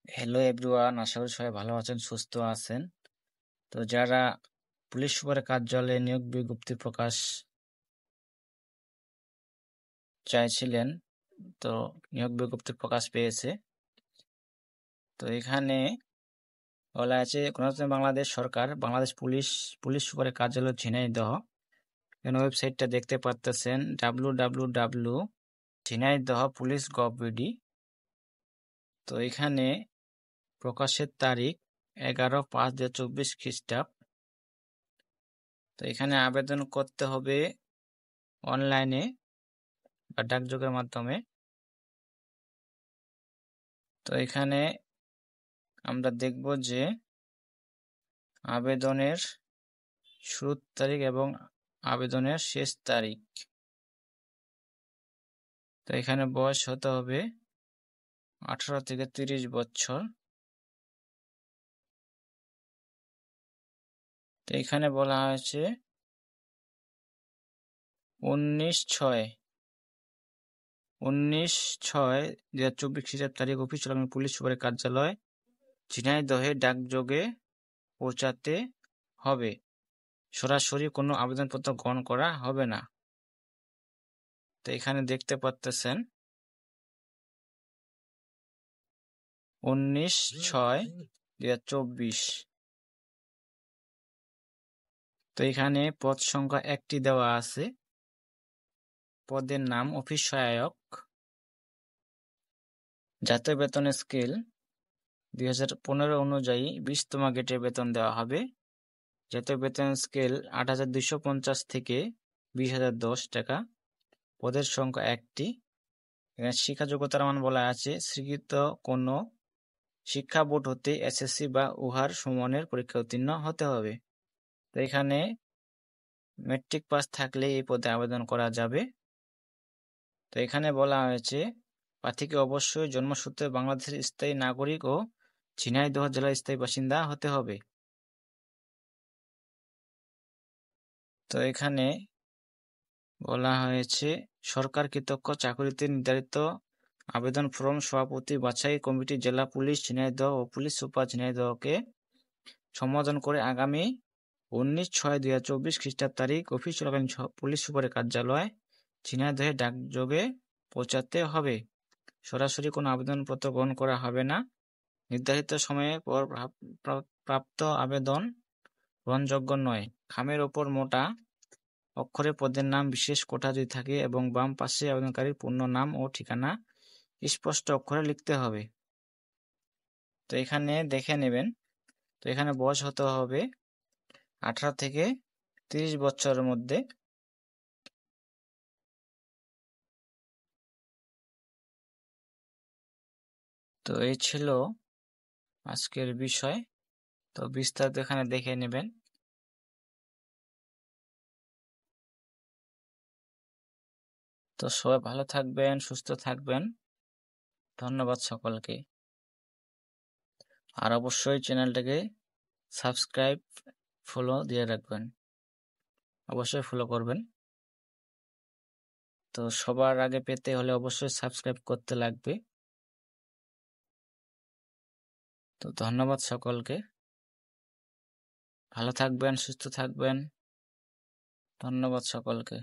Hello everyone, আশা করি সবাই ভালো আছেন, সুস্থ আছেন। তো যারা পুলিশ সুপারের কার্যালয়ে নিয়োগ বিজ্ঞপ্তি প্রকাশ চাইছিলেন, তো নিয়োগ বিজ্ঞপ্তি প্রকাশ পেয়েছে। তো এখানে বলা আছে গণতন্ত্র বাংলাদেশ সরকার, বাংলাদেশ পুলিশ সুপারের কার্যালয় ঝিনাইদহ। এখানে ওয়েবসাইটটা দেখতে পারতেছেন www ঝিনাইদহ পুলিশ গভ.বিডি। তো এখানে প্রকাশের তারিখ 11/5/2024 খ্রিস্টাব্দ। তো এখানে আবেদন করতে হবে অনলাইনে বা ডাকযোগের মাধ্যমে। তো এখানে আমরা দেখব যে আবেদনের শুরুর তারিখ এবং আবেদনের শেষ তারিখ। তো এখানে বয়স হতে হবে 18 থেকে 30 বছর। তো এখানে বলা হয়েছে 19/6/2024 খ্রিস্টাব্দ তারিখ অফিস পুলিশ সুপারের কার্যালয় ঝিনাইদহে ডাকযোগে পৌঁছাতে হবে। সরাসরি কোনো আবেদনপত্র গ্রহণ করা হবে না। তো এখানে দেখতে পাচ্ছেন 19/6/2024। তো এখানে পদ সংখ্যা 1টি দেওয়া আছে। পদের নাম অফিস সহায়ক। জাতীয় বেতনের স্কেল 2015 অনুযায়ী 20তম গ্রেডের বেতন দেওয়া হবে। জাতীয় বেতনের স্কেল 8,250 থেকে 20,010 টাকা। পদের সংখ্যা 1টি। এখানে শিক্ষা যোগ্যতার মান বলা আছে স্বীকৃত কোনো শিক্ষা বোর্ড হতে এসএসসি বা উহার সমমানের পরীক্ষা উত্তীর্ণ হতে হবে। তো এখানে মেট্রিক পাস থাকলে এই পদে আবেদন করা যাবে। তো এখানে বলা হয়েছে প্রার্থীকে অবশ্যই জন্মসূত্রে বাংলাদেশের স্থায়ী নাগরিক ও ঝিনাইদহ জেলার স্থায়ী বাসিন্দা হতে হবে। তো এখানে বলা হয়েছে সরকার কর্তৃক চাকরিতে নির্ধারিত আবেদন ফরম সভাপতি বাছাই কমিটি জেলা পুলিশ ঝিনাইদহ ও পুলিশ সুপার ঝিনাইদহকে সম্বোধন করে আগামী 19/6/2024 খ্রিস্টাব্দ তারিখ অফিস চলাকালীন পুলিশ সুপারের কার্যালয় ঝিনাইদহে ডাকযোগে পৌঁছাতে হবে। সরাসরি কোনো আবেদনপত্র গ্রহণ করা হবে না। নির্ধারিত সময়ের পর প্রাপ্ত আবেদন গ্রহণযোগ্য নয়। খামের ওপর মোটা অক্ষরে পদের নাম বিশেষ কোঠা যদি থাকে এবং বাম পাশে আবেদনকারীর পূর্ণ নাম ও ঠিকানা স্পষ্ট অক্ষরে লিখতে হবে। তো এখানে দেখে নেবেন। তো এখানে বয়স হতে হবে 18 থেকে 30 বছরের মধ্যে। তো এই ছিল আজকের বিষয়। তো বিস্তারিত এখানে দেখে নেবেন। তো সবাই ভালো থাকবেন, সুস্থ থাকবেন। ধন্যবাদ সকলকে। আর অবশ্যই চ্যানেলটাকে সাবস্ক্রাইব, ফলো দিয়ে রাখবেন। অবশ্যই ফলো করবেন। তো সবার আগে পেতে হলে অবশ্যই সাবস্ক্রাইব করতে লাগবে। তো ধন্যবাদ সকলকে। ভালো থাকবেন, সুস্থ থাকবেন। ধন্যবাদ সকলকে।